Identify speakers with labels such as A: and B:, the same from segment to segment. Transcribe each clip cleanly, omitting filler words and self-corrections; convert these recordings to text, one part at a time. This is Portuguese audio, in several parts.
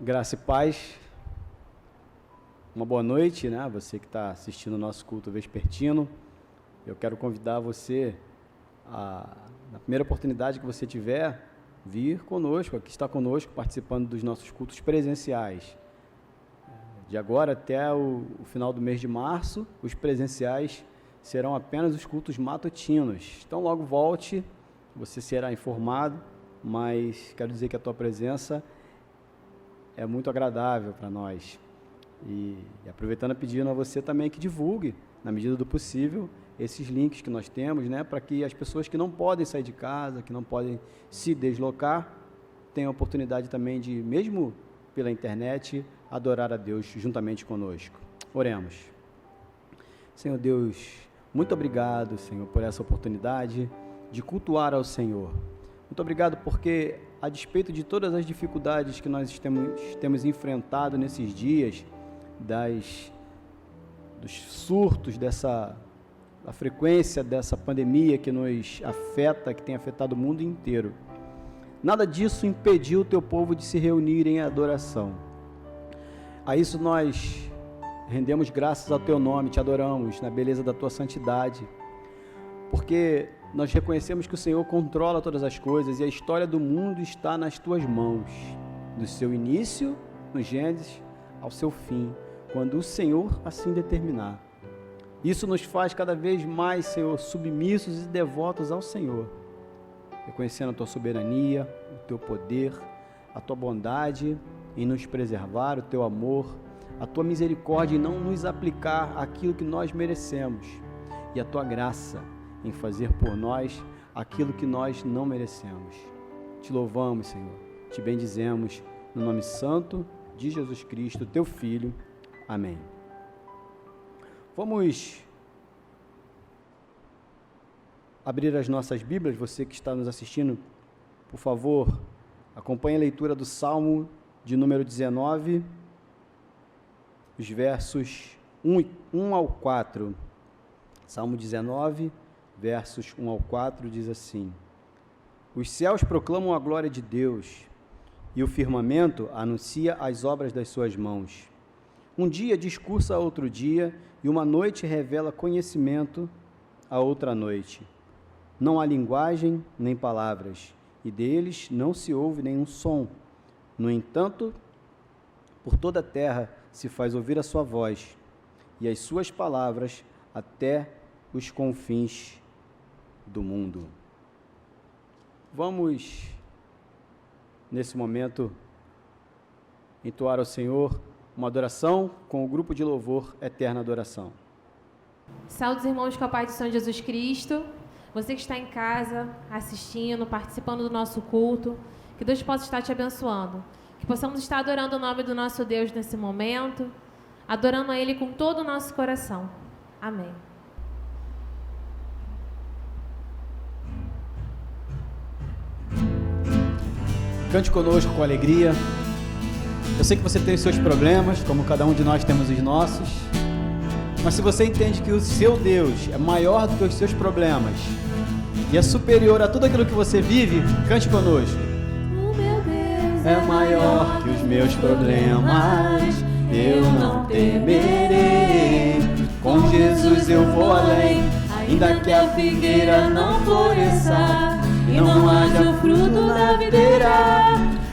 A: Graça e paz, uma boa noite, né? Você que está assistindo o nosso culto vespertino. Eu quero convidar você na primeira oportunidade que você tiver, vir conosco, aqui está conosco, participando dos nossos cultos presenciais. De agora até o final do mês de março, os presenciais serão apenas os cultos matutinos. Então logo volte, você será informado, mas quero dizer que a tua presença é muito agradável para nós. E aproveitando, pedindo a você também que divulgue, na medida do possível, esses links que nós temos, né, para que as pessoas que não podem sair de casa, que não podem se deslocar, tenham a oportunidade também de, mesmo pela internet, adorar a Deus juntamente conosco. Oremos. Senhor Deus, muito obrigado, Senhor, por essa oportunidade de cultuar ao Senhor. Muito obrigado porque, a despeito de todas as dificuldades que nós temos enfrentado nesses dias, dos surtos da frequência dessa pandemia que nos afeta, que tem afetado o mundo inteiro, nada disso impediu o teu povo de se reunir em adoração. A isso nós rendemos graças ao teu nome, te adoramos na beleza da tua santidade, porque nós reconhecemos que o Senhor controla todas as coisas e a história do mundo está nas tuas mãos, do seu início, no Gênesis, ao seu fim, quando o Senhor assim determinar. Isso nos faz cada vez mais, Senhor, submissos e devotos ao Senhor, reconhecendo a tua soberania, o teu poder, a tua bondade em nos preservar, o teu amor, a tua misericórdia em não nos aplicar aquilo que nós merecemos e a tua graça em fazer por nós aquilo que nós não merecemos. Te louvamos, Senhor, te bendizemos, no nome santo de Jesus Cristo, teu Filho. Amém. Vamos abrir as nossas Bíblias. Você que está nos assistindo, por favor, acompanhe a leitura do Salmo de número 19, os versos 1 ao 4. Salmo 19, versos 1 ao 4, diz assim: Os céus proclamam a glória de Deus, e o firmamento anuncia as obras das suas mãos. Um dia discursa a outro dia, e uma noite revela conhecimento a outra noite. Não há linguagem nem palavras, e deles não se ouve nenhum som. No entanto, por toda a terra se faz ouvir a sua voz, e as suas palavras até os confins do mundo. Vamos, nesse momento, entoar ao Senhor uma adoração com o grupo de louvor Eterna Adoração.
B: Saúde os irmãos com a paz do Senhor Jesus Cristo. Você que está em casa, assistindo, participando do nosso culto, que Deus possa estar te abençoando. Que possamos estar adorando o nome do nosso Deus nesse momento, adorando a Ele com todo o nosso coração. Amém.
A: Cante conosco com alegria. Eu sei que você tem os seus problemas, como cada um de nós temos os nossos, mas se você entende que o seu Deus é maior do que os seus problemas e é superior a tudo aquilo que você vive, cante conosco.
B: O meu Deus
A: É maior que os meus problemas, eu não temerei. Com Jesus eu vou além, ainda que a figueira não floresça e não haja fruto na videira.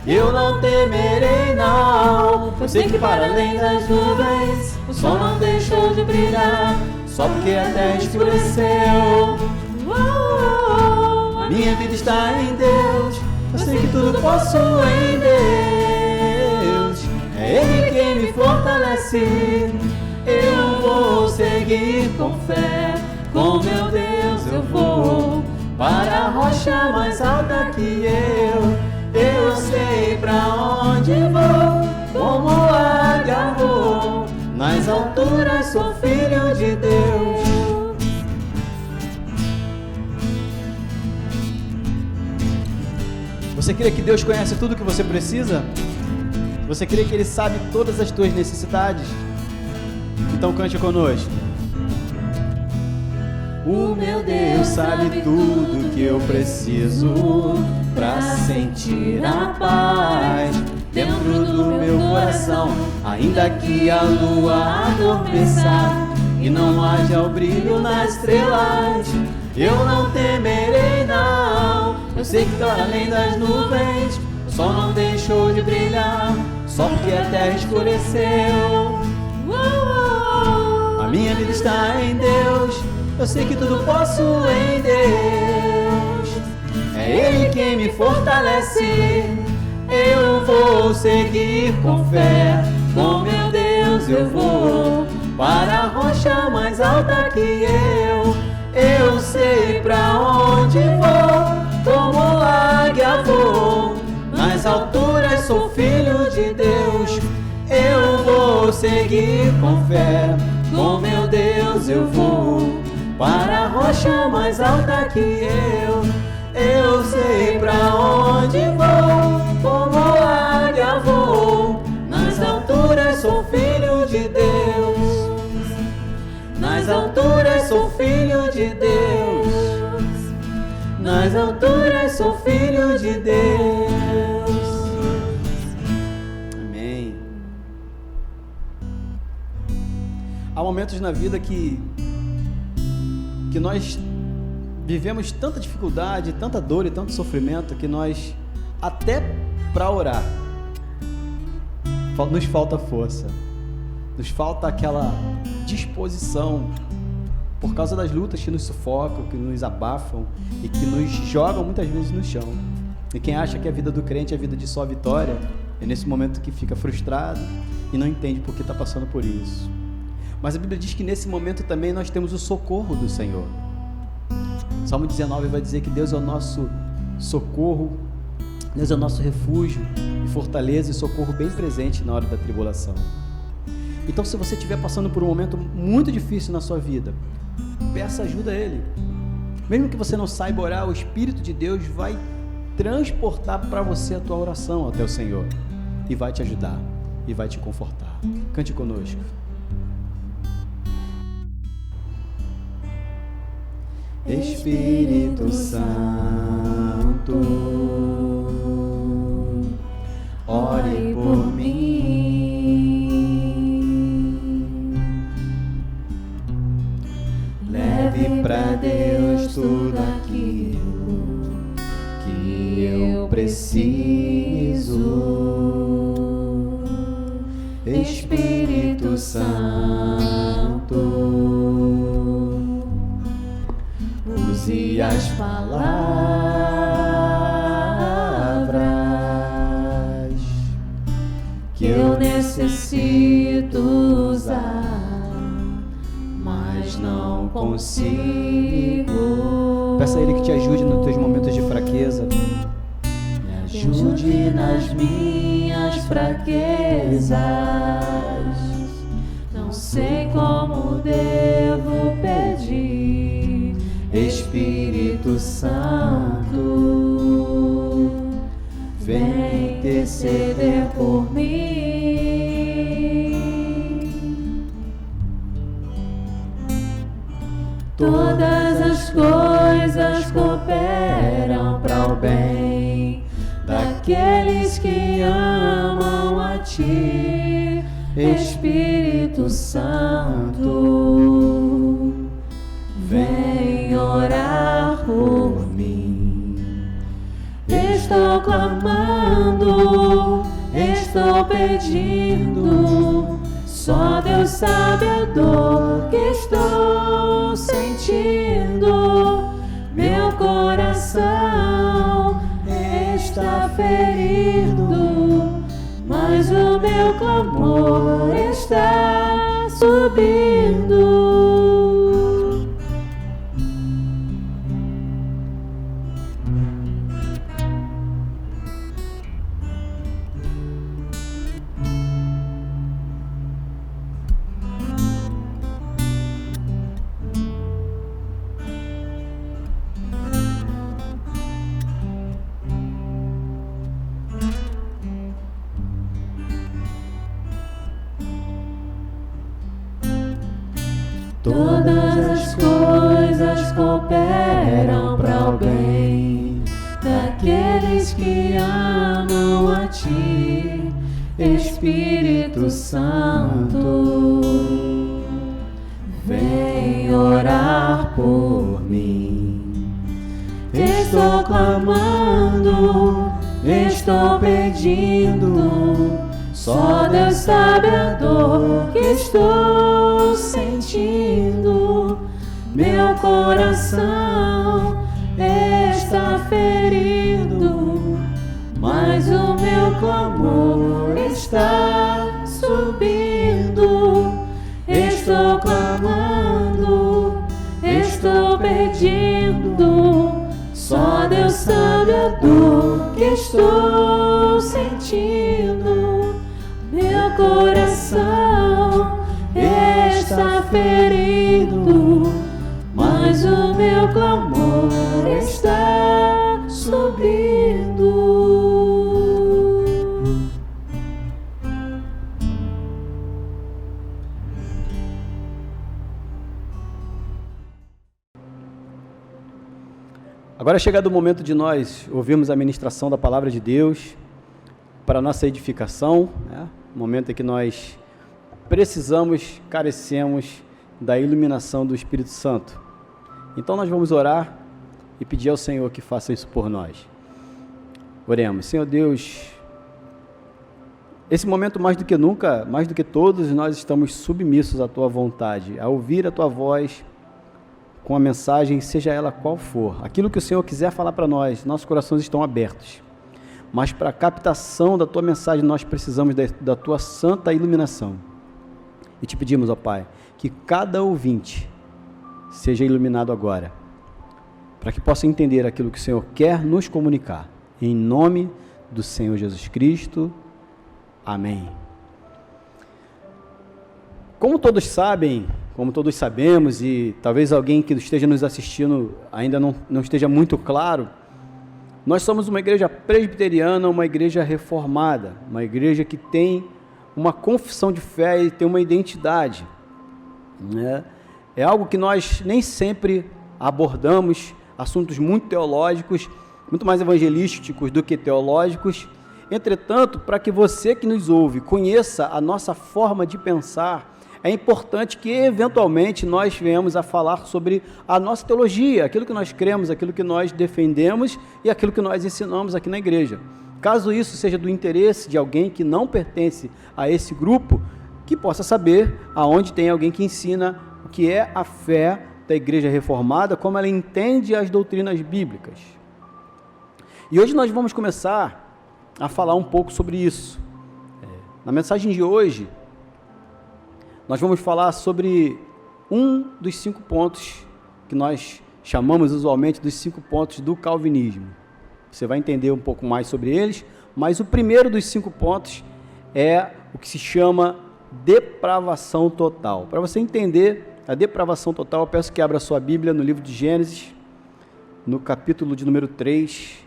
A: Eu não temerei não, eu sei que para além das nuvens o sol não deixou de brilhar, só porque a terra escureceu. Minha vida está em Deus, eu sei que tudo posso em Deus. É Ele quem me fortalece, eu vou seguir com fé. Com meu Deus eu vou para a rocha mais alta que eu. Eu sei pra onde vou, como águia vou, nas alturas sou filho de Deus. Você crê que Deus conhece tudo o que você precisa? Você crê que Ele sabe todas as tuas necessidades? Então cante conosco. O meu Deus sabe tudo que eu preciso pra sentir a paz. dentro do meu coração. Ainda que a lua adormeça e não haja o brilho nas estrelas, eu não temerei não. Eu sei que está além das nuvens, o sol não deixou de brilhar, só porque a terra escureceu. A minha vida está em Deus, eu sei que tudo posso em Deus. É Ele quem me fortalece, eu vou seguir com fé. Com meu Deus eu vou para a rocha mais alta que eu sei pra onde vou, como águia vou. Nas alturas sou filho de Deus, eu vou seguir com fé. Com meu Deus eu vou para a rocha mais alta que eu sei pra onde vou, como águia vou. Nas alturas sou filho de Deus, nas alturas sou filho de Deus, nas alturas sou filho de Deus. Amém. Há momentos na vida que nós vivemos tanta dificuldade, tanta dor e tanto sofrimento que nós, até para orar, nos falta força, nos falta aquela disposição, por causa das lutas que nos sufocam, que nos abafam e que nos jogam muitas vezes no chão. E quem acha que a vida do crente é a vida de só vitória, é nesse momento que fica frustrado e não entende por que está passando por isso. Mas a Bíblia diz que nesse momento também nós temos o socorro do Senhor. Salmo 19 vai dizer que Deus é o nosso socorro, Deus é o nosso refúgio e fortaleza e socorro bem presente na hora da tribulação. Então, se você estiver passando por um momento muito difícil na sua vida, peça ajuda a Ele. Mesmo que você não saiba orar, o Espírito de Deus vai transportar para você a tua oração até o Senhor e vai te ajudar e vai te confortar. Cante conosco. Espírito Santo, ore por mim, leve pra Deus tudo aquilo que eu preciso. Espírito Santo, use as palavras que eu necessito usar, mas não consigo. Peça a Ele que te ajude nos teus momentos de fraqueza. Me ajude nas minhas fraquezas. Não sei como devo pedir. Espírito Santo, vem interceder por mim. Todas as coisas cooperam para o bem daqueles que amam a Ti, Espírito Santo, vem orar por mim. Estou clamando, estou pedindo, só Deus sabe a dor que estou sentindo. Meu coração está ferido, mas o meu clamor está subindo. Todas as coisas cooperam para o bem daqueles que amam a Ti,
C: Espírito Santo, vem orar por mim. Estou clamando, estou pedindo, só Deus sabe a dor que estou sentindo. Meu coração está ferido, mas o meu clamor está subindo. Estou clamando, estou pedindo, só Deus sabe a dor que estou sentindo. Meu coração está ferido, mas o meu clamor está subindo.
A: Agora é chegado o momento de nós ouvirmos a ministração da Palavra de Deus para a nossa edificação, né? Momento em que nós precisamos, carecemos da iluminação do Espírito Santo. Então nós vamos orar e pedir ao Senhor que faça isso por nós. Oremos. Senhor Deus, esse momento mais do que nunca, mais do que todos, nós estamos submissos à Tua vontade, a ouvir a Tua voz com a mensagem, seja ela qual for. Aquilo que o Senhor quiser falar para nós, nossos corações estão abertos. Mas para a captação da Tua mensagem, nós precisamos da Tua santa iluminação. E te pedimos, ó Pai, que cada ouvinte seja iluminado agora, para que possa entender aquilo que o Senhor quer nos comunicar. Em nome do Senhor Jesus Cristo. Amém. Como todos sabem, como todos sabemos, e talvez alguém que esteja nos assistindo ainda não esteja muito claro, nós somos uma igreja presbiteriana, uma igreja reformada, uma igreja que tem uma confissão de fé e tem uma identidade, né? É algo que nós nem sempre abordamos, assuntos muito teológicos, muito mais evangelísticos do que teológicos. Entretanto, para que você que nos ouve conheça a nossa forma de pensar, é importante que, eventualmente, nós venhamos a falar sobre a nossa teologia, aquilo que nós cremos, aquilo que nós defendemos e aquilo que nós ensinamos aqui na igreja. Caso isso seja do interesse de alguém que não pertence a esse grupo, que possa saber aonde tem alguém que ensina o que é a fé da igreja reformada, como ela entende as doutrinas bíblicas. E hoje nós vamos começar a falar um pouco sobre isso. Na mensagem de hoje, nós vamos falar sobre um dos 5 pontos que nós chamamos usualmente dos 5 pontos do calvinismo. Você vai entender um pouco mais sobre eles, mas o primeiro dos 5 pontos é o que se chama depravação total. Para você entender a depravação total, eu peço que abra sua Bíblia no livro de Gênesis, no capítulo de número 3.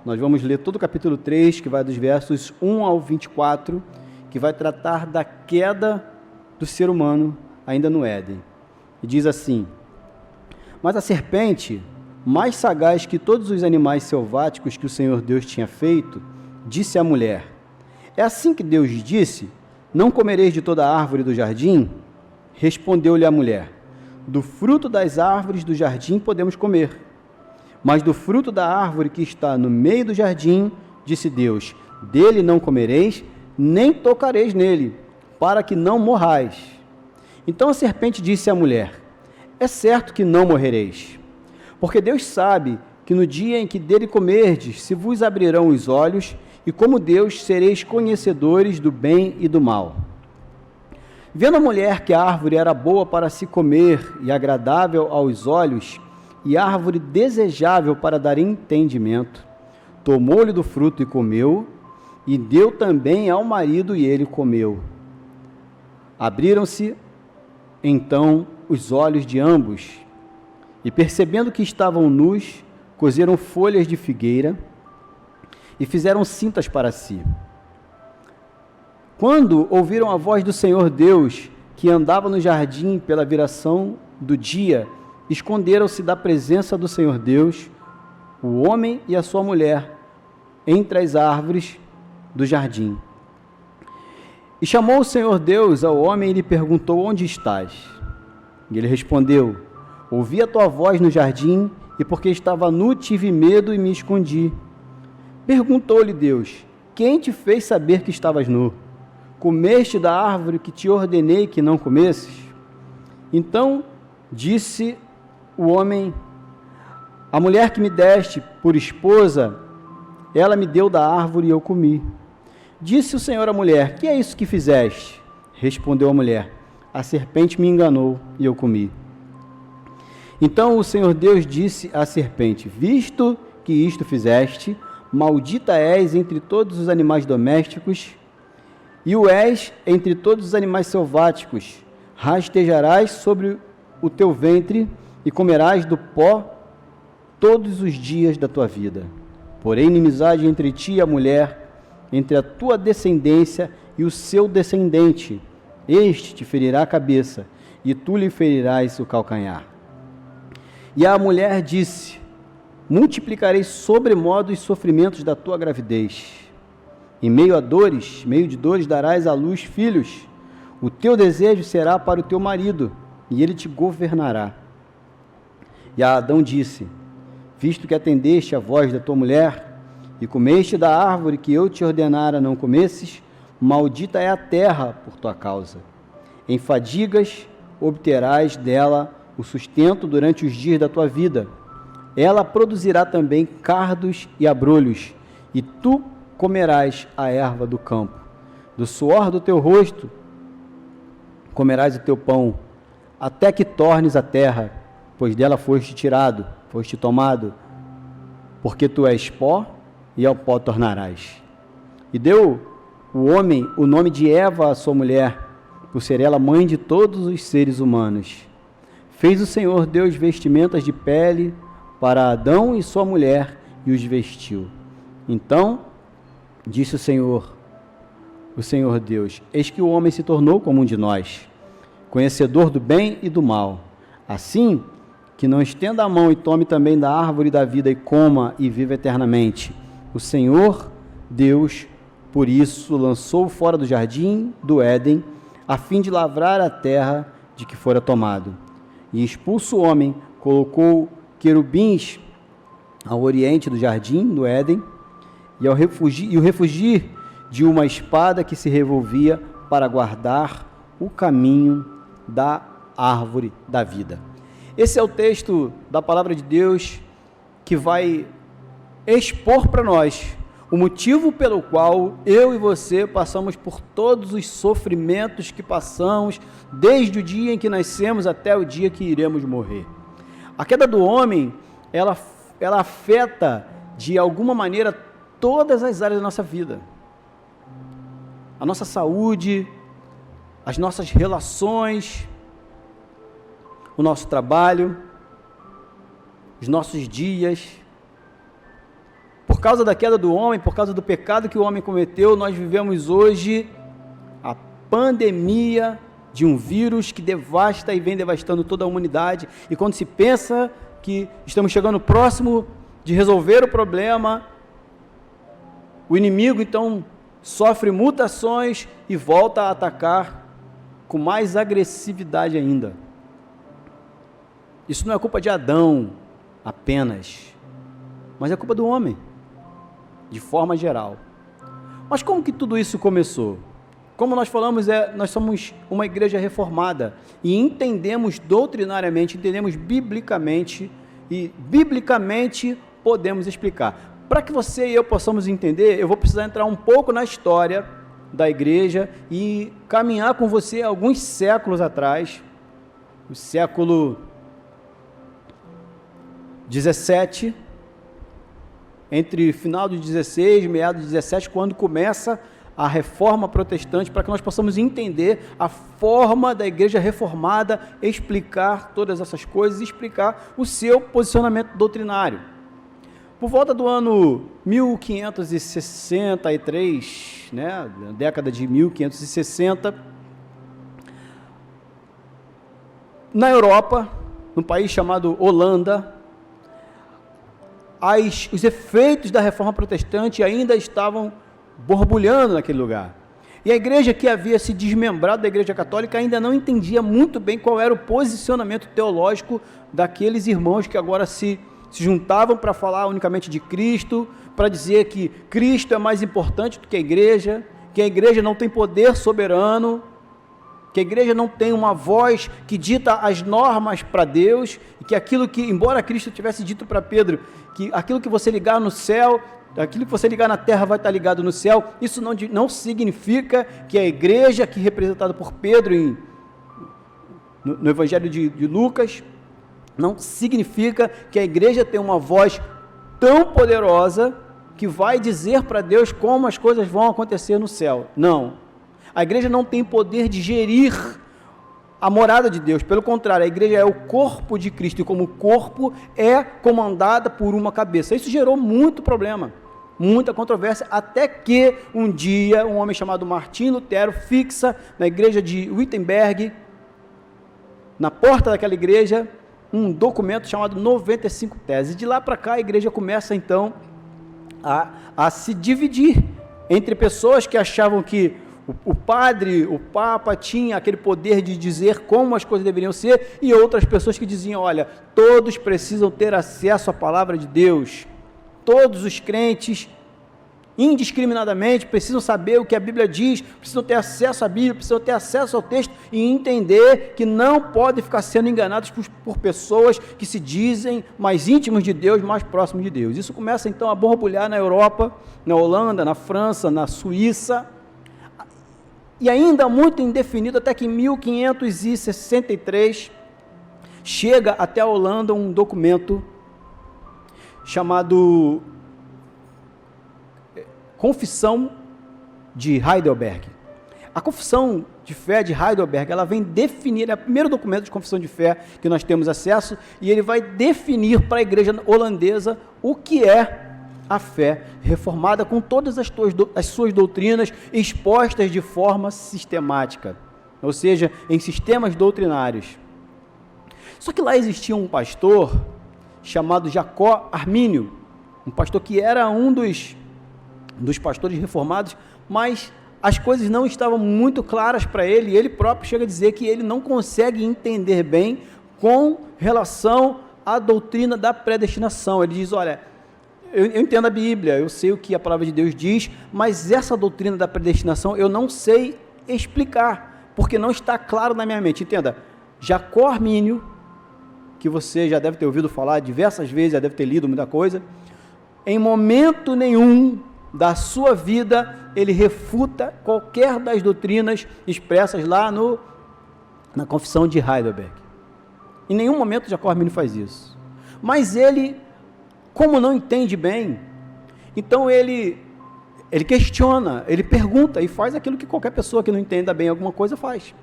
A: Nós vamos ler todo o capítulo 3, que vai dos versos 1 ao 24, que vai tratar da queda do ser humano ainda no Éden. E diz assim: mas a serpente, mais sagaz que todos os animais selváticos que o Senhor Deus tinha feito, disse à mulher: é assim que Deus disse, não comereis de toda a árvore do jardim? Respondeu-lhe a mulher: do fruto das árvores do jardim podemos comer, mas do fruto da árvore que está no meio do jardim, disse Deus, dele não comereis, nem tocareis nele, para que não morrais. Então a serpente disse à mulher: é certo que não morrereis, porque Deus sabe que no dia em que dele comerdes, se vos abrirão os olhos, e como Deus sereis conhecedores do bem e do mal. Vendo a mulher que a árvore era boa para se comer e agradável aos olhos, e árvore desejável para dar entendimento, tomou-lhe do fruto e comeu, e deu também ao marido, e ele comeu. Abriram-se, então, os olhos de ambos, e percebendo que estavam nus, coseram folhas de figueira e fizeram cintas para si. Quando ouviram a voz do Senhor Deus, que andava no jardim pela viração do dia, esconderam-se da presença do Senhor Deus, o homem e a sua mulher, entre as árvores do jardim. E chamou o Senhor Deus ao homem e lhe perguntou: onde estás? E ele respondeu: ouvi a tua voz no jardim, e porque estava nu tive medo e me escondi. Perguntou-lhe Deus: quem te fez saber que estavas nu? Comeste da árvore que te ordenei que não comesses? Então disse o homem: a mulher que me deste por esposa, ela me deu da árvore e eu comi. Disse o Senhor à mulher: que é isso que fizeste? Respondeu a mulher: a serpente me enganou e eu comi. Então o Senhor Deus disse à serpente: visto que isto fizeste, maldita és entre todos os animais domésticos, e o és entre todos os animais selváticos. Rastejarás sobre o teu ventre e comerás do pó todos os dias da tua vida. Porém, inimizade entre ti e a mulher, entre a tua descendência e o seu descendente. Este te ferirá a cabeça, e tu lhe ferirás o calcanhar. E a mulher disse: multiplicarei sobremodo os sofrimentos da tua gravidez. Em meio de dores darás à luz filhos. O teu desejo será para o teu marido, e ele te governará. E a Adão disse: visto que atendeste a voz da tua mulher, e comeste da árvore que eu te ordenara não comesses, maldita é a terra por tua causa. Em fadigas obterás dela o sustento durante os dias da tua vida. Ela produzirá também cardos e abrolhos, e tu comerás a erva do campo. Do suor do teu rosto comerás o teu pão, até que tornes a terra, pois dela foste tirado, foste tomado, porque tu és pó, e ao pó tornarás. E deu o homem o nome de Eva à sua mulher, por ser ela mãe de todos os seres humanos. Fez o Senhor Deus vestimentas de pele para Adão e sua mulher, e os vestiu. Então disse o Senhor Deus: eis que o homem se tornou como um de nós, conhecedor do bem e do mal. Assim que não estenda a mão e tome também da árvore da vida e coma e viva eternamente. O Senhor Deus, por isso, lançou fora do jardim do Éden, a fim de lavrar a terra de que fora tomado. E expulso o homem, colocou querubins ao oriente do jardim do Éden, e o refugir de uma espada que se revolvia para guardar o caminho da árvore da vida. Esse é o texto da palavra de Deus que vai expor para nós o motivo pelo qual eu e você passamos por todos os sofrimentos que passamos, desde o dia em que nascemos até o dia que iremos morrer. A queda do homem, ela afeta de alguma maneira todas as áreas da nossa vida. A nossa saúde, as nossas relações, o nosso trabalho, os nossos dias. Por causa da queda do homem, por causa do pecado que o homem cometeu, nós vivemos hoje a pandemia de um vírus que devasta e vem devastando toda a humanidade. E quando se pensa que estamos chegando próximo de resolver o problema, o inimigo então sofre mutações e volta a atacar com mais agressividade ainda. Isso não é culpa de Adão apenas, mas é culpa do homem, de forma geral. Mas como que tudo isso começou? Como nós falamos, nós somos uma igreja reformada e entendemos doutrinariamente, entendemos biblicamente, e biblicamente podemos explicar. Para que você e eu possamos entender, eu vou precisar entrar um pouco na história da igreja e caminhar com você alguns séculos atrás, o século 17, entre final do 16, meados do 17, quando começa a reforma protestante, para que nós possamos entender a forma da igreja reformada, explicar todas essas coisas, explicar o seu posicionamento doutrinário. Por volta do ano 1563, né, na década de 1560, na Europa, num país chamado Holanda, os efeitos da reforma protestante ainda estavam borbulhando naquele lugar. E a igreja que havia se desmembrado da igreja católica ainda não entendia muito bem qual era o posicionamento teológico daqueles irmãos que agora se juntavam para falar unicamente de Cristo, para dizer que Cristo é mais importante do que a igreja não tem poder soberano, que a igreja não tem uma voz que dita as normas para Deus, e que aquilo que, embora Cristo tivesse dito para Pedro, que aquilo que você ligar no céu, aquilo que você ligar na terra vai estar ligado no céu, isso não significa que a igreja, aqui representada por Pedro no Evangelho de Lucas, não significa que a igreja tem uma voz tão poderosa que vai dizer para Deus como as coisas vão acontecer no céu. Não. A igreja não tem poder de gerir a morada de Deus. Pelo contrário, a igreja é o corpo de Cristo, e como corpo é comandada por uma cabeça. Isso gerou muito problema, muita controvérsia, até que um dia um homem chamado Martim Lutero fixa na igreja de Wittenberg, na porta daquela igreja, um documento chamado 95 Teses. De lá para cá a igreja começa então a se dividir entre pessoas que achavam que o padre, o papa tinha aquele poder de dizer como as coisas deveriam ser, e outras pessoas que diziam, olha, todos precisam ter acesso à palavra de Deus, todos os crentes, indiscriminadamente, precisam saber o que a Bíblia diz, precisam ter acesso à Bíblia, precisam ter acesso ao texto e entender que não podem ficar sendo enganados por pessoas que se dizem mais íntimos de Deus, mais próximos de Deus. Isso começa então a borbulhar na Europa, na Holanda, na França, na Suíça, e ainda muito indefinido, até que em 1563 chega até a Holanda um documento chamado Confissão de Heidelberg. A Confissão de Fé de Heidelberg, ela vem definir, é o primeiro documento de confissão de fé que nós temos acesso, e ele vai definir para a igreja holandesa o que é a fé reformada, com todas as suas doutrinas expostas de forma sistemática, ou seja, em sistemas doutrinários. Só que lá existia um pastor chamado Jacó Armínio, um pastor que era um dos pastores reformados, mas as coisas não estavam muito claras para ele, e ele próprio chega a dizer que ele não consegue entender bem com relação à doutrina da predestinação. Ele diz, olha, eu entendo a Bíblia, eu sei o que a palavra de Deus diz, mas essa doutrina da predestinação eu não sei explicar, porque não está claro na minha mente. Entenda, Jacó Armínio, que você já deve ter ouvido falar diversas vezes, já deve ter lido muita coisa, em momento nenhum da sua vida ele refuta qualquer das doutrinas expressas lá na Confissão de Heidelberg. Em nenhum momento Jacó Armínio faz isso. Mas ele, como não entende bem, então ele questiona, ele pergunta e faz aquilo que qualquer pessoa que não entenda bem alguma coisa faz.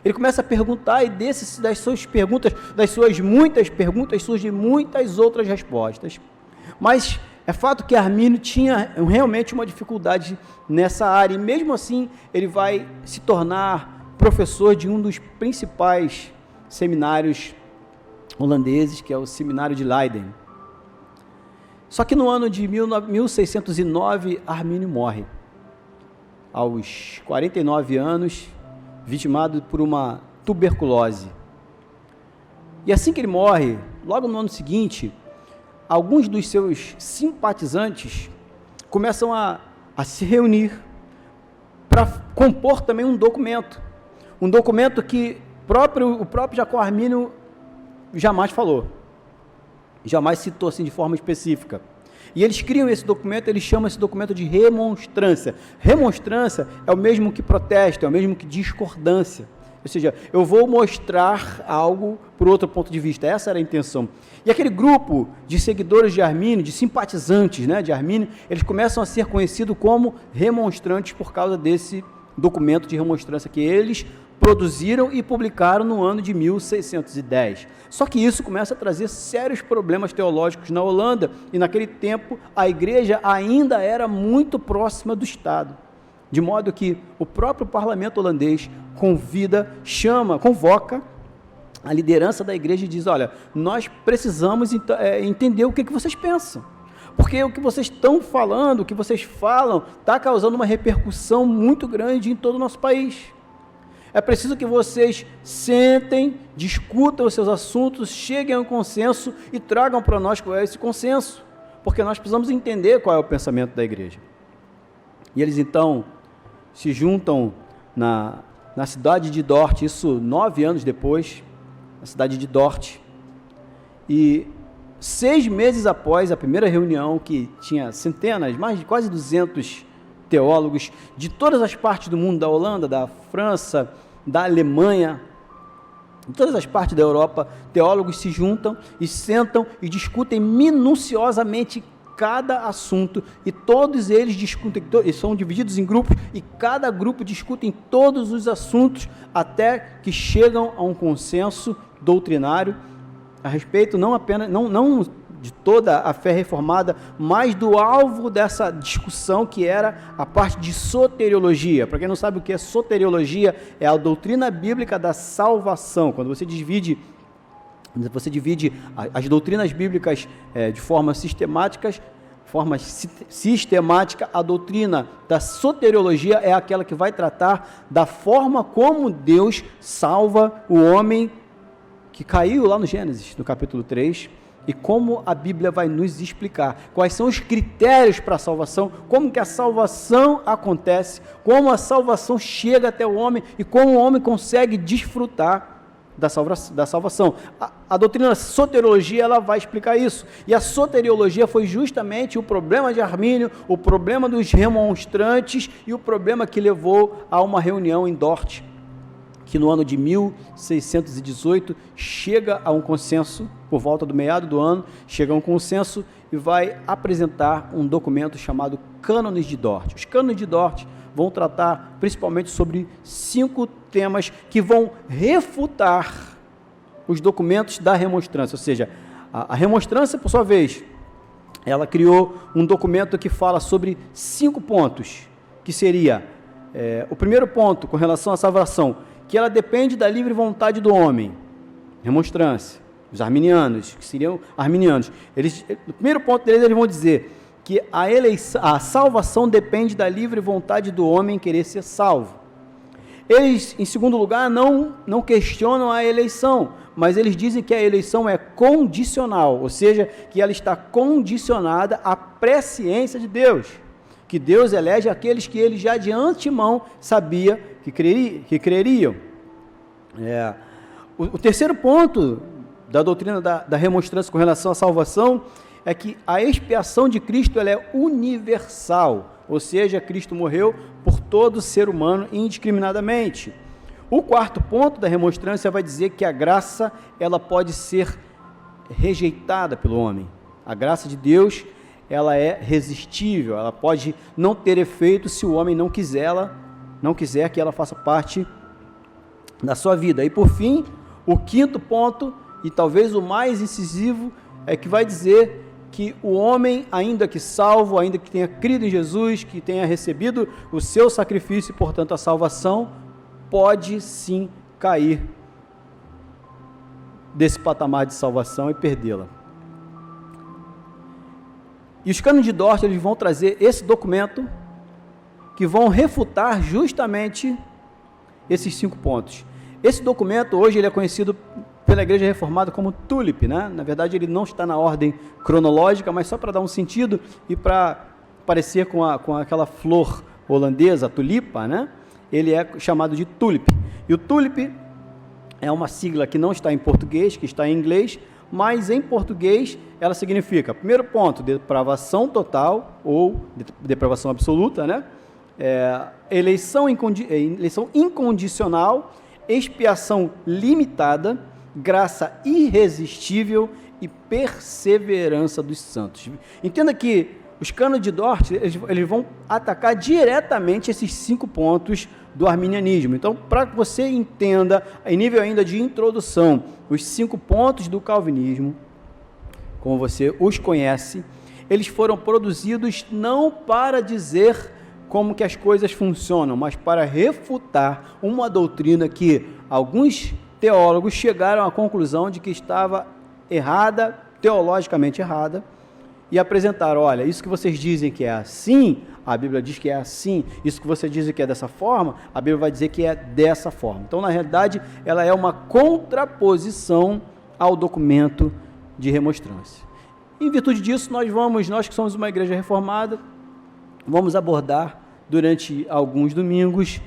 A: Ele começa a perguntar, e das suas perguntas, das suas muitas perguntas, surgem muitas outras respostas. Mas é fato que Armínio tinha realmente uma dificuldade nessa área, e mesmo assim ele vai se tornar professor de um dos principais seminários holandeses, que é o Seminário de Leiden. Só que no ano de 1609, Armínio morre, aos 49 anos, vitimado por uma tuberculose. E assim que ele morre, logo no ano seguinte, alguns dos seus simpatizantes começam a se reunir para compor também um documento que o próprio Jacó Armínio jamais falou, jamais citou assim de forma específica. E eles criam esse documento, eles chamam esse documento de remonstrância. Remonstrância é o mesmo que protesto, é o mesmo que discordância. Ou seja, eu vou mostrar algo por outro ponto de vista. Essa era a intenção. E aquele grupo de seguidores de Armínio, de simpatizantes, né, de Armínio, eles começam a ser conhecidos como remonstrantes por causa desse documento de remonstrância que eles produziram e publicaram no ano de 1610. Só que isso começa a trazer sérios problemas teológicos na Holanda, e naquele tempo a igreja ainda era muito próxima do Estado, de modo que o próprio parlamento holandês convoca a liderança da igreja e diz, olha, nós precisamos entender o que vocês pensam, Porque o que vocês estão falando, o que vocês falam, está causando uma repercussão muito grande em todo o nosso país. É preciso que vocês sentem, discutam os seus assuntos, cheguem a um consenso e tragam para nós qual é esse consenso, porque nós precisamos entender qual é o pensamento da igreja. E eles então se juntam na cidade de Dort, isso 9 anos depois, na cidade de Dort, e 6 meses após a primeira reunião, que tinha centenas, mais de quase 200 teólogos de todas as partes do mundo, da Holanda, da França, da Alemanha, em todas as partes da Europa, teólogos se juntam e sentam e discutem minuciosamente cada assunto, e todos eles discutem, eles são divididos em grupos, e cada grupo discute em todos os assuntos, até que chegam a um consenso doutrinário a respeito não apenas, não de toda a fé reformada, mas do alvo dessa discussão, que era a parte de soteriologia. Para quem não sabe o que é soteriologia, é a doutrina bíblica da salvação. Quando você divide as doutrinas bíblicas de forma sistemática, a doutrina da soteriologia é aquela que vai tratar da forma como Deus salva o homem que caiu lá no Gênesis, no capítulo 3, e como a Bíblia vai nos explicar quais são os critérios para a salvação, como que a salvação acontece, como a salvação chega até o homem e como o homem consegue desfrutar da salvação. A doutrina da soteriologia, ela vai explicar isso, e a soteriologia foi justamente o problema de Armínio, o problema dos remonstrantes e o problema que levou a uma reunião em Dort, que no ano de 1618 chega a um consenso, por volta do meado do ano, chega a um consenso e vai apresentar um documento chamado Cânones de Dort. Os Cânones de Dort vão tratar principalmente sobre 5 temas que vão refutar os documentos da remonstrância, ou seja, a remonstrância, por sua vez, ela criou um documento que fala sobre 5 pontos, que seria, o primeiro ponto com relação à salvação, que ela depende da livre vontade do homem, remonstrância, os arminianos, que seriam arminianos, no primeiro ponto deles eles vão dizer que a salvação depende da livre vontade do homem querer ser salvo. Eles, em segundo lugar, não questionam a eleição, mas eles dizem que a eleição é condicional, ou seja, que ela está condicionada à presciência de Deus, que Deus elege aqueles que ele já de antemão sabia que creriam. O terceiro ponto da doutrina da remonstrância com relação à salvação é que a expiação de Cristo ela é universal, ou seja, Cristo morreu por todo ser humano indiscriminadamente. O quarto ponto da remonstrância vai dizer que a graça ela pode ser rejeitada pelo homem. A graça de Deus ela é resistível, ela pode não ter efeito se o homem não quiser que ela faça parte da sua vida. E por fim, o quinto ponto, e talvez o mais incisivo, é que vai dizer que o homem, ainda que salvo, ainda que tenha crido em Jesus, que tenha recebido o seu sacrifício e, portanto, a salvação, pode sim cair desse patamar de salvação e perdê-la. E os Cânones de Dort, eles vão trazer esse documento que vão refutar justamente esses 5 pontos. Esse documento, hoje, ele é conhecido pela Igreja Reformada como Tulip, né? Na verdade, ele não está na ordem cronológica, mas só para dar um sentido e para parecer com aquela flor holandesa, a tulipa, né? Ele é chamado de Tulip. E o Tulip é uma sigla que não está em português, que está em inglês, mas em português ela significa, primeiro ponto, depravação total ou depravação absoluta, né? Eleição incondicional, expiação limitada, graça irresistível e perseverança dos santos. Entenda que os Cânones de Dort, eles vão atacar diretamente esses 5 pontos do arminianismo. Então, para que você entenda, em nível ainda de introdução, os 5 pontos do calvinismo, como você os conhece, eles foram produzidos não para dizer como que as coisas funcionam, mas para refutar uma doutrina que alguns teólogos chegaram à conclusão de que estava errada, teologicamente errada, e apresentar, olha, isso que vocês dizem que é assim, a Bíblia diz que é assim, isso que vocês dizem que é dessa forma, a Bíblia vai dizer que é dessa forma. Então, na realidade, ela é uma contraposição ao documento de remonstrância. Em virtude disso, nós que somos uma igreja reformada, vamos abordar durante alguns domingos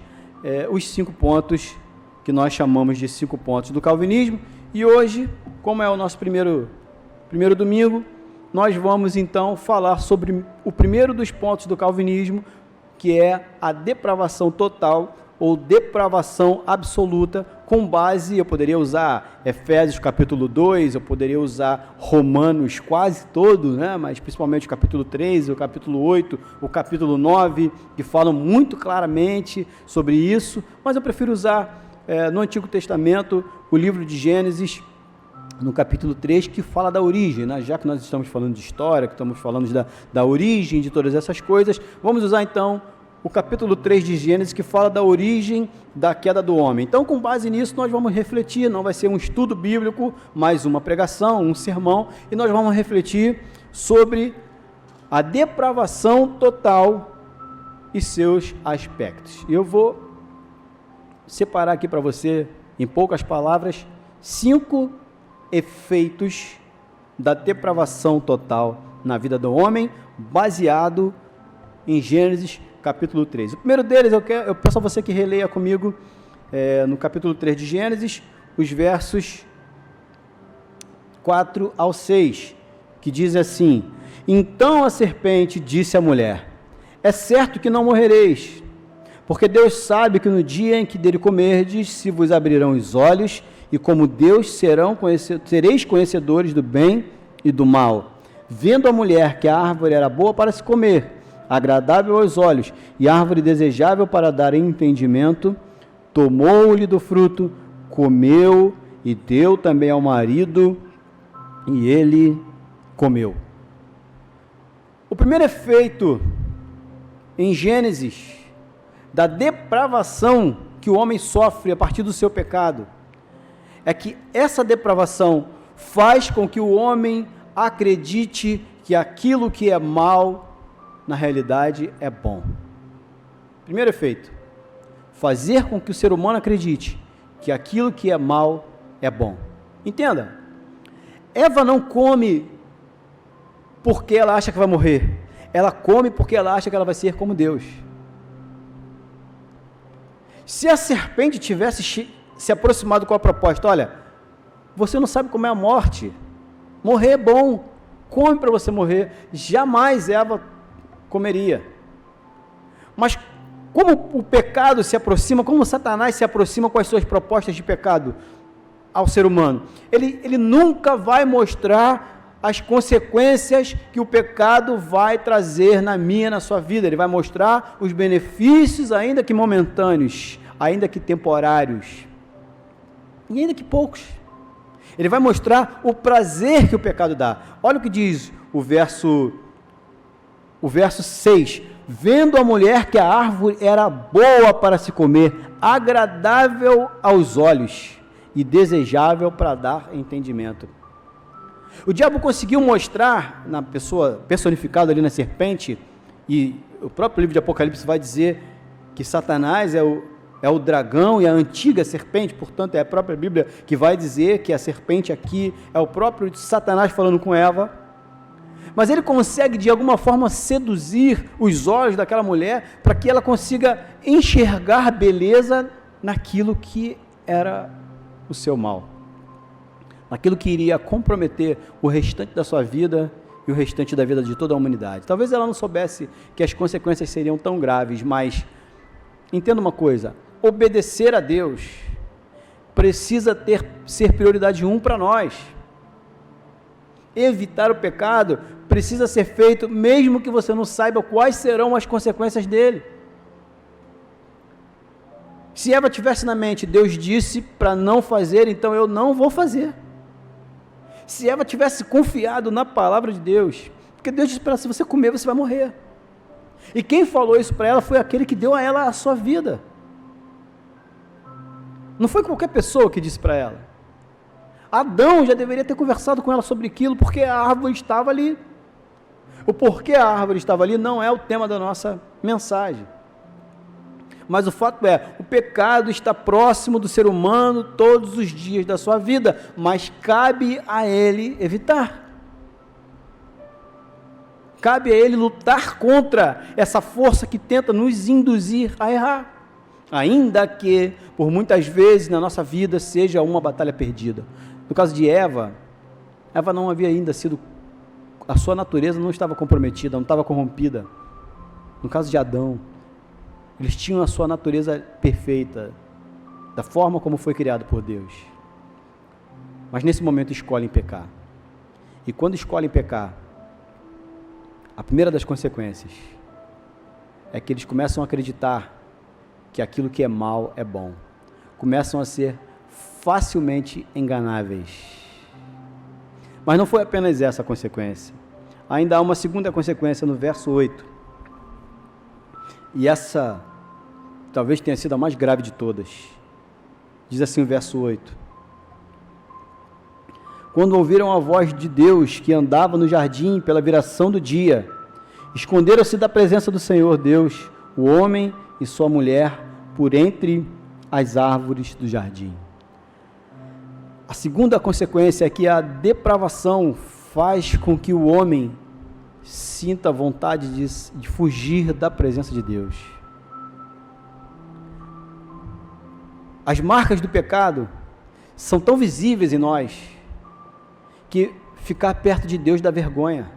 A: os 5 pontos que nós chamamos de 5 pontos do calvinismo, e hoje, como é o nosso primeiro domingo, nós vamos então falar sobre o primeiro dos pontos do calvinismo, que é a depravação total ou depravação absoluta, com base, eu poderia usar Efésios capítulo 2, eu poderia usar Romanos quase todo, né? Mas principalmente o capítulo 3, o capítulo 8, o capítulo 9, que falam muito claramente sobre isso, mas eu prefiro usar no Antigo Testamento o livro de Gênesis, no capítulo 3, que fala da origem, né? Já que nós estamos falando de história, que estamos falando da origem de todas essas coisas, vamos usar então o capítulo 3 de Gênesis, que fala da origem da queda do homem. Então, com base nisso, nós vamos refletir, não vai ser um estudo bíblico, mas uma pregação, um sermão, e nós vamos refletir sobre a depravação total e seus aspectos. E eu vou separar aqui para você, em poucas palavras, 5 efeitos da depravação total na vida do homem, baseado em Gênesis capítulo 3. O primeiro deles, eu peço a você que releia comigo no capítulo 3 de Gênesis, os versos 4 ao 6, que diz assim: Então a serpente disse à mulher: É certo que não morrereis, porque Deus sabe que no dia em que dele comerdes, se vos abrirão os olhos, e como Deus sereis conhecedores do bem e do mal. Vendo a mulher que a árvore era boa para se comer, agradável aos olhos, e árvore desejável para dar entendimento, tomou-lhe do fruto, comeu, e deu também ao marido, e ele comeu. O primeiro efeito em Gênesis da depravação que o homem sofre a partir do seu pecado é que essa depravação faz com que o homem acredite que aquilo que é mal, na realidade, é bom. Primeiro efeito, fazer com que o ser humano acredite que aquilo que é mal é bom. Entenda, Eva não come porque ela acha que vai morrer, ela come porque ela acha que ela vai ser como Deus. Se a serpente tivesse se aproximado com a proposta, olha, você não sabe como é a morte, morrer é bom, come para você morrer, jamais Eva comeria. Mas como o pecado se aproxima, como Satanás se aproxima com as suas propostas de pecado ao ser humano, ele nunca vai mostrar as consequências que o pecado vai trazer na minha, na sua vida. Ele vai mostrar os benefícios, ainda que momentâneos, ainda que temporários, e ainda que poucos. Ele vai mostrar o prazer que o pecado dá. Olha o que diz o verso 6. Vendo a mulher que a árvore era boa para se comer, agradável aos olhos e desejável para dar entendimento. O diabo conseguiu mostrar na pessoa personificada ali na serpente, e o próprio livro de Apocalipse vai dizer que Satanás é o dragão e a antiga serpente, portanto é a própria Bíblia que vai dizer que a serpente aqui é o próprio Satanás falando com Eva, mas ele consegue de alguma forma seduzir os olhos daquela mulher para que ela consiga enxergar beleza naquilo que era o seu mal, naquilo que iria comprometer o restante da sua vida e o restante da vida de toda a humanidade. Talvez ela não soubesse que as consequências seriam tão graves, mas entenda uma coisa, obedecer a Deus precisa ser prioridade 1 para nós. Evitar o pecado precisa ser feito mesmo que você não saiba quais serão as consequências dele. Se Eva tivesse na mente, Deus disse para não fazer, então eu não vou fazer. Se Eva tivesse confiado na palavra de Deus, porque Deus disse para ela, se você comer, você vai morrer. E quem falou isso para ela foi aquele que deu a ela a sua vida. Não foi qualquer pessoa que disse para ela. Adão já deveria ter conversado com ela sobre aquilo, porque a árvore estava ali. O porquê a árvore estava ali não é o tema da nossa mensagem. Mas o fato é, o pecado está próximo do ser humano todos os dias da sua vida, mas cabe a ele evitar. Cabe a ele lutar contra essa força que tenta nos induzir a errar. Ainda que, por muitas vezes na nossa vida, seja uma batalha perdida. No caso de Eva não havia ainda sido, a sua natureza não estava comprometida, não estava corrompida. No caso de Adão, eles tinham a sua natureza perfeita, da forma como foi criado por Deus. Mas nesse momento escolhem pecar. E quando escolhem pecar, a primeira das consequências é que eles começam a acreditar que aquilo que é mal é bom. Começam a ser facilmente enganáveis. Mas não foi apenas essa a consequência. Ainda há uma segunda consequência no verso 8. E essa talvez tenha sido a mais grave de todas. Diz assim o verso 8. Quando ouviram a voz de Deus que andava no jardim pela viração do dia, esconderam-se da presença do Senhor Deus, o homem e sua mulher, por entre as árvores do jardim. A segunda consequência é que a depravação faz com que o homem sinta vontade de fugir da presença de Deus. As marcas do pecado são tão visíveis em nós que ficar perto de Deus dá vergonha.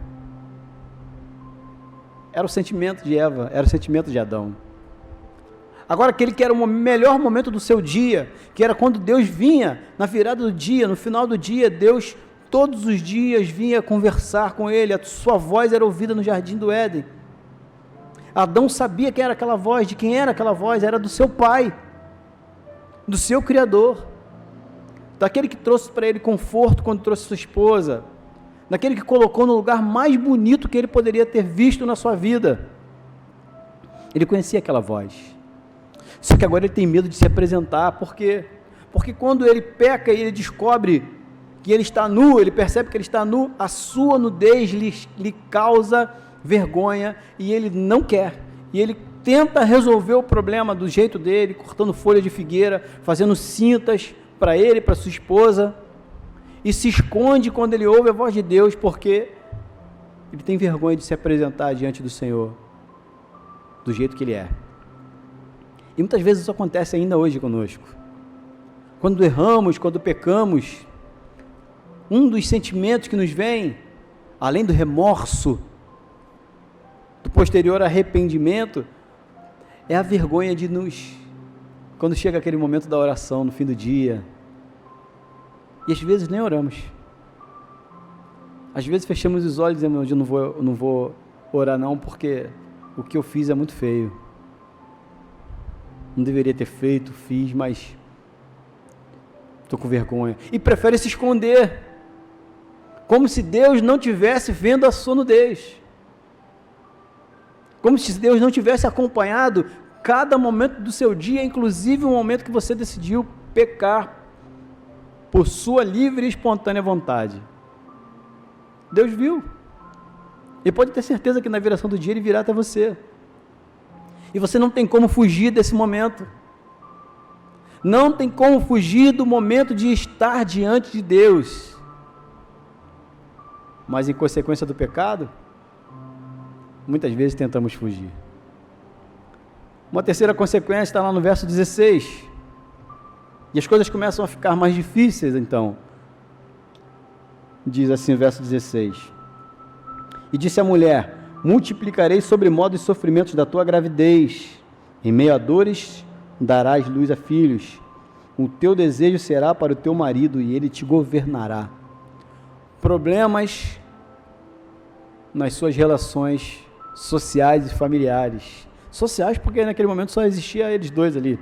A: Era o sentimento de Eva, era o sentimento de Adão. Agora, aquele que era o melhor momento do seu dia, que era quando Deus vinha, na virada do dia, no final do dia, Deus todos os dias vinha conversar com ele, a sua voz era ouvida no jardim do Éden. Adão sabia quem era aquela voz, de quem era aquela voz, era do seu pai, do seu Criador, daquele que trouxe para ele conforto quando trouxe sua esposa, daquele que colocou no lugar mais bonito que ele poderia ter visto na sua vida. Ele conhecia aquela voz. Só que agora ele tem medo de se apresentar. Por quê? Porque quando ele peca e ele descobre que ele está nu, ele percebe que ele está nu, a sua nudez lhe causa vergonha e ele não quer. E ele tenta resolver o problema do jeito dele, cortando folha de figueira, fazendo cintas para ele e para sua esposa, e se esconde quando ele ouve a voz de Deus, porque ele tem vergonha de se apresentar diante do Senhor, do jeito que ele é. E muitas vezes isso acontece ainda hoje conosco. Quando erramos, quando pecamos, um dos sentimentos que nos vem, além do remorso, do posterior arrependimento, é a vergonha de quando chega aquele momento da oração, no fim do dia, e às vezes nem oramos. Às vezes fechamos os olhos e dizemos, eu não vou orar não, porque o que eu fiz é muito feio. Não deveria ter feito, fiz, mas estou com vergonha. E prefere se esconder, como se Deus não tivesse vendo a sua nudez. Como se Deus não tivesse acompanhado cada momento do seu dia, inclusive o momento que você decidiu pecar por sua livre e espontânea vontade. Deus viu. E pode ter certeza que na viração do dia ele virá até você. E você não tem como fugir desse momento. Não tem como fugir do momento de estar diante de Deus. Mas em consequência do pecado, muitas vezes tentamos fugir. Uma terceira consequência está lá no verso 16. E as coisas começam a ficar mais difíceis, então. Diz assim o verso 16. E disse a mulher, multiplicarei sobremodo os sofrimentos da tua gravidez. Em meio a dores darás luz a filhos. O teu desejo será para o teu marido e ele te governará. Problemas nas suas relações sociais e familiares. Sociais porque naquele momento só existia eles dois ali.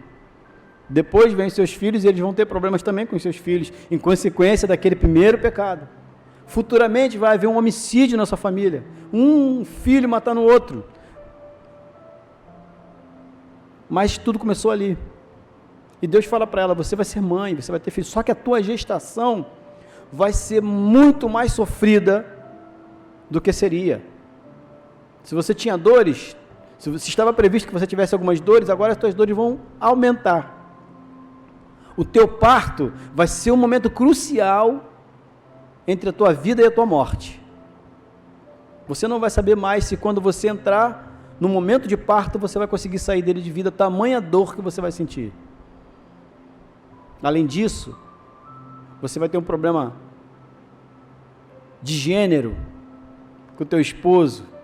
A: Depois vêm seus filhos e eles vão ter problemas também com seus filhos, em consequência daquele primeiro pecado. Futuramente vai haver um homicídio na sua família, um filho matando o outro. Mas tudo começou ali. E Deus fala para ela, você vai ser mãe, você vai ter filho, só que a tua gestação vai ser muito mais sofrida do que seria. Se você tinha dores, se estava previsto que você tivesse algumas dores, agora as tuas dores vão aumentar. O teu parto vai ser um momento crucial entre a tua vida e a tua morte. Você não vai saber mais se quando você entrar no momento de parto, você vai conseguir sair dele de vida, tamanha dor que você vai sentir. Além disso, você vai ter um problema de gênero com o teu esposo.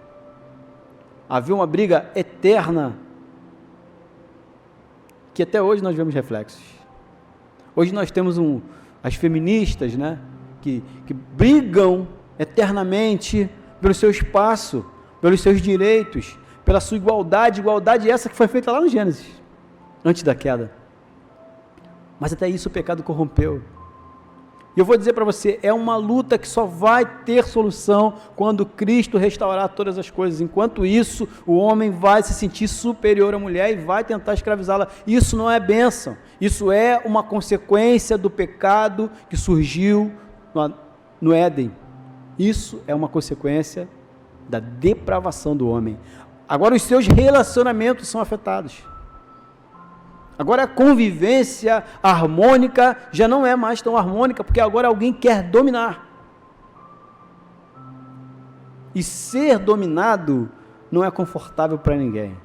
A: Havia uma briga eterna que até hoje nós vemos reflexos. Hoje nós temos as feministas, né, que brigam eternamente pelo seu espaço, pelos seus direitos, pela sua igualdade essa que foi feita lá no Gênesis, antes da queda. Mas até isso o pecado corrompeu. E eu vou dizer para você, é uma luta que só vai ter solução quando Cristo restaurar todas as coisas. Enquanto isso, o homem vai se sentir superior à mulher e vai tentar escravizá-la. Isso não é bênção, isso é uma consequência do pecado que surgiu no Éden. Isso é uma consequência da depravação do homem. Agora os seus relacionamentos são afetados. Agora a convivência harmônica já não é mais tão harmônica, porque agora alguém quer dominar. E ser dominado não é confortável para ninguém.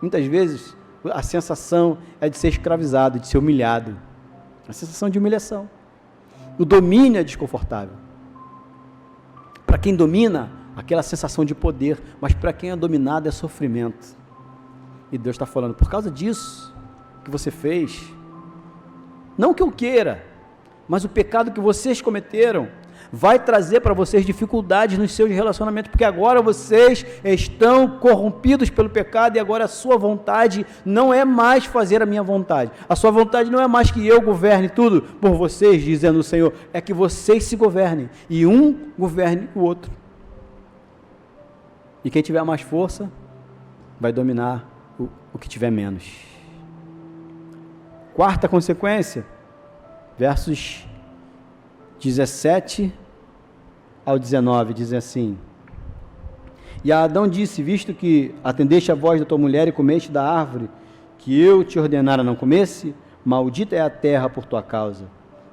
A: Muitas vezes a sensação é de ser escravizado, de ser humilhado. A sensação de humilhação. O domínio é desconfortável. Para quem domina, aquela sensação de poder, mas para quem é dominado é sofrimento. E Deus está falando, por causa disso que você fez, não que eu queira, mas o pecado que vocês cometeram vai trazer para vocês dificuldades nos seus relacionamentos, porque agora vocês estão corrompidos pelo pecado e agora a sua vontade não é mais fazer a minha vontade, a sua vontade não é mais que eu governe tudo por vocês, dizendo o Senhor, é que vocês se governem e um governe o outro. E quem tiver mais força vai dominar o que tiver menos. Quarta consequência, versos 17 ao 19, diz assim: E a Adão disse, visto que atendeste a voz da tua mulher e comeste da árvore que eu te ordenara não comesse, maldita é a terra por tua causa.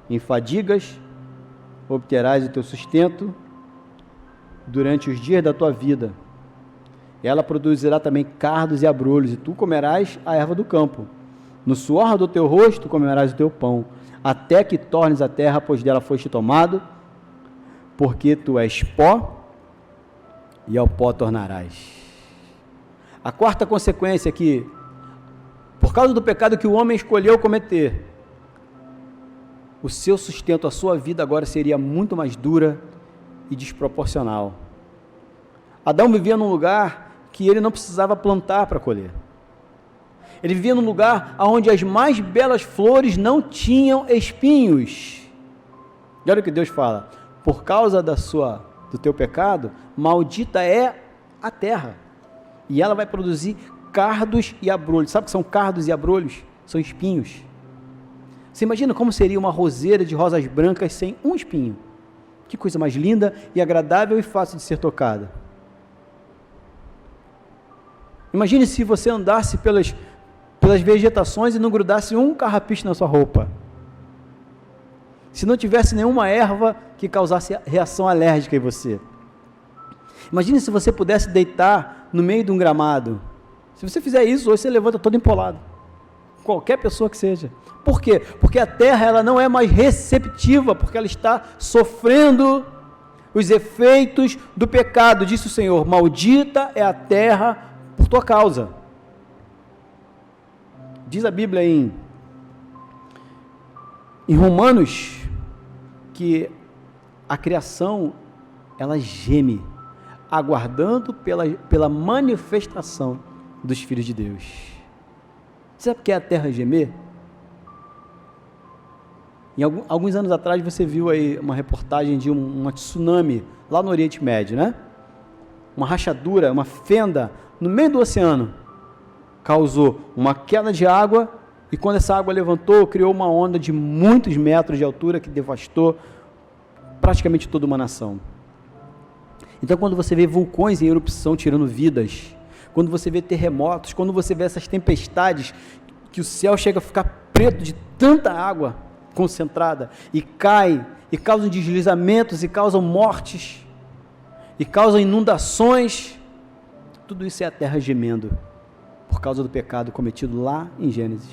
A: Em fadigas obterás o teu sustento durante os dias da tua vida. Ela produzirá também cardos e abrolhos, e tu comerás a erva do campo. No suor do teu rosto comerás o teu pão, até que tornes a terra, pois dela foste tomado, porque tu és pó, e ao pó tornarás. A quarta consequência é que, por causa do pecado que o homem escolheu cometer, o seu sustento, a sua vida agora seria muito mais dura e desproporcional. Adão vivia num lugar que ele não precisava plantar para colher. Ele vivia num lugar onde as mais belas flores não tinham espinhos. E olha o que Deus fala, por causa do teu pecado, maldita é a terra, e ela vai produzir cardos e abrolhos. Sabe o que são cardos e abrolhos? São espinhos. Você imagina como seria uma roseira de rosas brancas sem um espinho? Que coisa mais linda e agradável e fácil de ser tocada. Imagine se você andasse pelas vegetações e não grudasse um carrapicho na sua roupa. Se não tivesse nenhuma erva que causasse reação alérgica em você. Imagine se você pudesse deitar no meio de um gramado. Se você fizer isso, hoje você levanta todo empolado. Qualquer pessoa que seja. Por quê? Porque a terra ela não é mais receptiva, porque ela está sofrendo os efeitos do pecado. Disse o Senhor, maldita é a terra por tua causa. Diz a Bíblia em Romanos que a criação ela geme, aguardando pela manifestação dos filhos de Deus. Sabe o que é a terra gemer? Alguns anos atrás você viu aí uma reportagem de uma tsunami lá no Oriente Médio, né? Uma rachadura, uma fenda no meio do oceano, causou uma queda de água, e quando essa água levantou, criou uma onda de muitos metros de altura que devastou praticamente toda uma nação. Então, quando você vê vulcões em erupção tirando vidas, quando você vê terremotos, quando você vê essas tempestades, que o céu chega a ficar preto de tanta água concentrada, e cai, e causam deslizamentos, e causam mortes, e causam inundações, tudo isso é a terra gemendo, por causa do pecado cometido lá em Gênesis.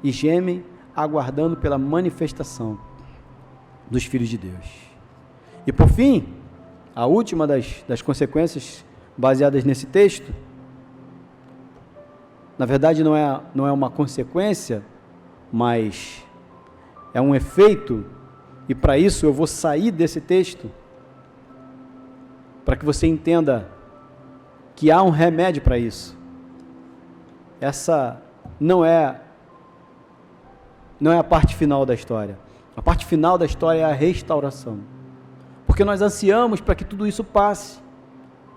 A: E gemem, aguardando pela manifestação dos filhos de Deus. E por fim, a última das consequências baseadas nesse texto, na verdade não é uma consequência, mas é um efeito, e para isso eu vou sair desse texto, para que você entenda que há um remédio para isso. Essa não é a parte final da história. A parte final da história é a restauração. Porque nós ansiamos para que tudo isso passe.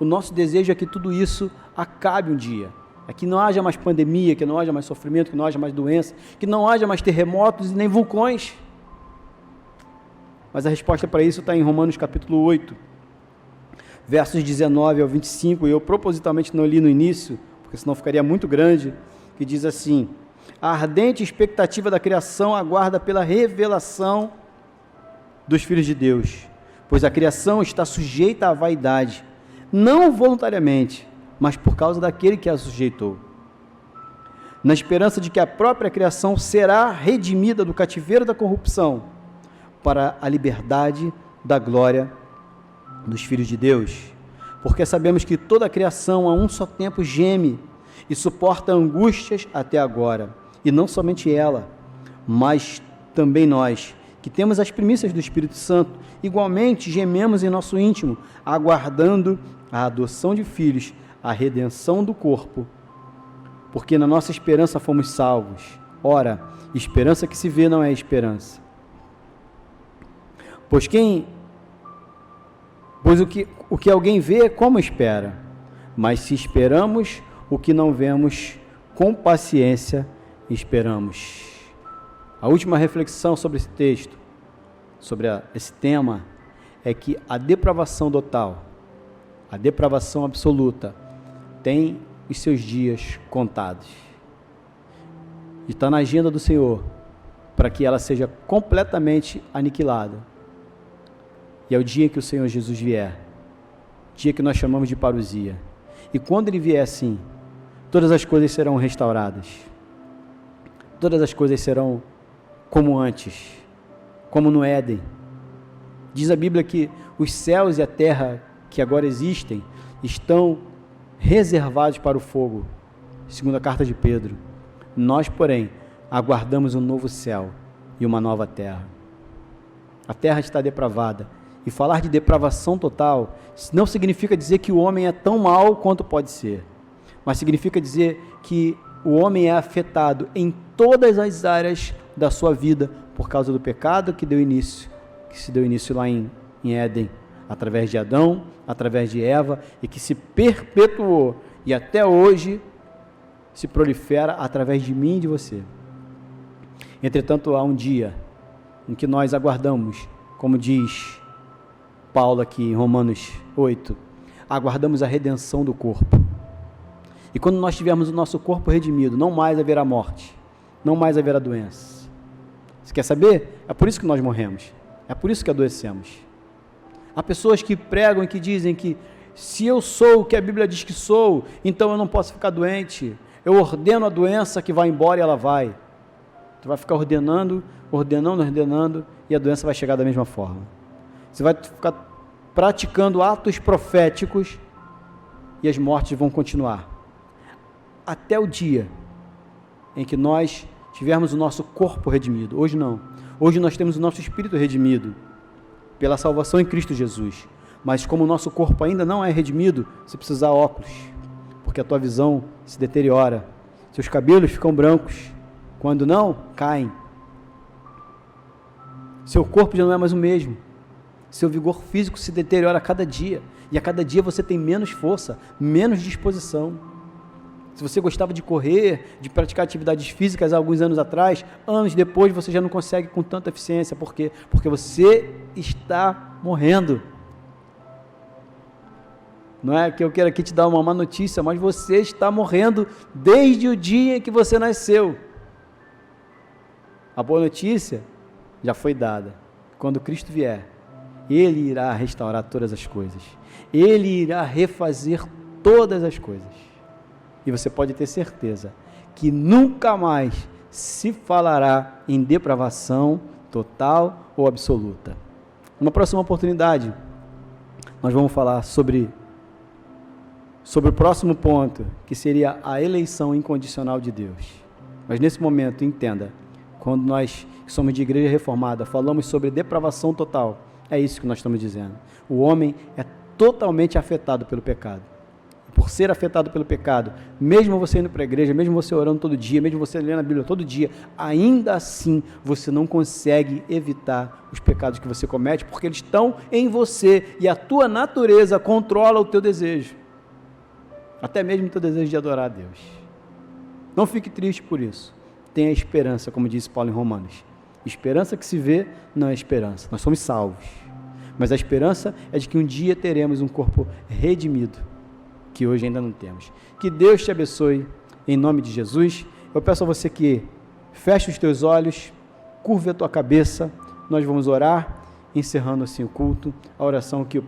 A: O nosso desejo é que tudo isso acabe um dia. É que não haja mais pandemia, que não haja mais sofrimento, que não haja mais doença, que não haja mais terremotos e nem vulcões. Mas a resposta para isso está em Romanos capítulo 8, versos 19 ao 25, e eu propositalmente não li no início, porque senão ficaria muito grande, que diz assim: a ardente expectativa da criação aguarda pela revelação dos filhos de Deus, pois a criação está sujeita à vaidade, não voluntariamente, mas por causa daquele que a sujeitou, na esperança de que a própria criação será redimida do cativeiro da corrupção, para a liberdade da glória dos filhos de Deus, porque sabemos que toda a criação a um só tempo geme e suporta angústias até agora, e não somente ela, mas também nós, que temos as primícias do Espírito Santo, igualmente gememos em nosso íntimo, aguardando a adoção de filhos, a redenção do corpo, porque na nossa esperança fomos salvos. Ora, esperança que se vê não é esperança. Pois o que alguém vê, como espera? Mas se esperamos o que não vemos, com paciência esperamos. A última reflexão sobre esse texto, sobre esse tema, é que a depravação total, a depravação absoluta, tem os seus dias contados. E está na agenda do Senhor, para que ela seja completamente aniquilada. E é o dia que o Senhor Jesus vier, dia que nós chamamos de parousia. E quando Ele vier assim, todas as coisas serão restauradas. Todas as coisas serão como antes, como no Éden. Diz a Bíblia que os céus e a terra que agora existem estão reservados para o fogo, segundo a carta de Pedro. Nós, porém, aguardamos um novo céu e uma nova terra. A terra está depravada. E falar de depravação total não significa dizer que o homem é tão mau quanto pode ser, mas significa dizer que o homem é afetado em todas as áreas da sua vida por causa do pecado que se deu início lá em Éden, através de Adão, através de Eva, e que se perpetuou e até hoje se prolifera através de mim e de você. Entretanto, há um dia em que nós aguardamos, como diz Paulo aqui em Romanos 8, aguardamos a redenção do corpo. E quando nós tivermos o nosso corpo redimido, não mais haverá morte, não mais haverá doença. Você quer saber? É por isso que nós morremos, é por isso que adoecemos. Há pessoas que pregam e que dizem que se eu sou o que a Bíblia diz que sou, então eu não posso ficar doente. Eu ordeno a doença que vai embora e ela vai. Tu vai ficar ordenando, e a doença vai chegar da mesma forma. Você vai ficar praticando atos proféticos e as mortes vão continuar. Até o dia em que nós tivermos o nosso corpo redimido. Hoje não. Hoje nós temos o nosso espírito redimido pela salvação em Cristo Jesus. Mas como o nosso corpo ainda não é redimido, você precisa usar óculos, porque a tua visão se deteriora. Seus cabelos ficam brancos. Quando não, caem. Seu corpo já não é mais o mesmo. Seu vigor físico se deteriora a cada dia. E a cada dia você tem menos força, menos disposição. Se você gostava de correr, de praticar atividades físicas há alguns anos atrás, anos depois você já não consegue com tanta eficiência. Por quê? Porque você está morrendo. Não é que eu quero aqui te dar uma má notícia, mas você está morrendo desde o dia em que você nasceu. A boa notícia já foi dada. Quando Cristo vier, Ele irá restaurar todas as coisas. Ele irá refazer todas as coisas. E você pode ter certeza que nunca mais se falará em depravação total ou absoluta. Numa próxima oportunidade, nós vamos falar sobre o próximo ponto, que seria a eleição incondicional de Deus. Mas nesse momento, entenda, quando nós que somos de igreja reformada falamos sobre depravação total, é isso que nós estamos dizendo. O homem é totalmente afetado pelo pecado. Por ser afetado pelo pecado, mesmo você indo para a igreja, mesmo você orando todo dia, mesmo você lendo a Bíblia todo dia, ainda assim você não consegue evitar os pecados que você comete, porque eles estão em você e a tua natureza controla o teu desejo, até mesmo o teu desejo de adorar a Deus. Não fique triste por isso, tenha esperança, como disse Paulo em Romanos. Esperança que se vê não é esperança, nós somos salvos, mas a esperança é de que um dia teremos um corpo redimido, que hoje ainda não temos. Que Deus te abençoe, em nome de Jesus. Eu peço a você que feche os teus olhos, curve a tua cabeça, nós vamos orar, encerrando assim o culto, a oração que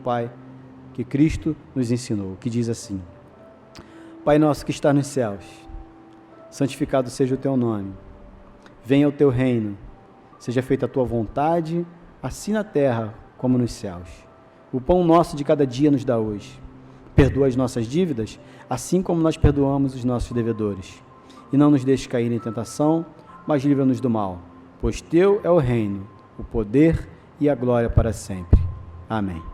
A: que Cristo nos ensinou, que diz assim: Pai nosso que está nos céus, santificado seja o teu nome, venha o teu reino, seja feita a tua vontade, assim na terra como nos céus. O pão nosso de cada dia nos dá hoje. Perdoa as nossas dívidas, assim como nós perdoamos os nossos devedores. E não nos deixes cair em tentação, mas livra-nos do mal, pois teu é o reino, o poder e a glória para sempre. Amém.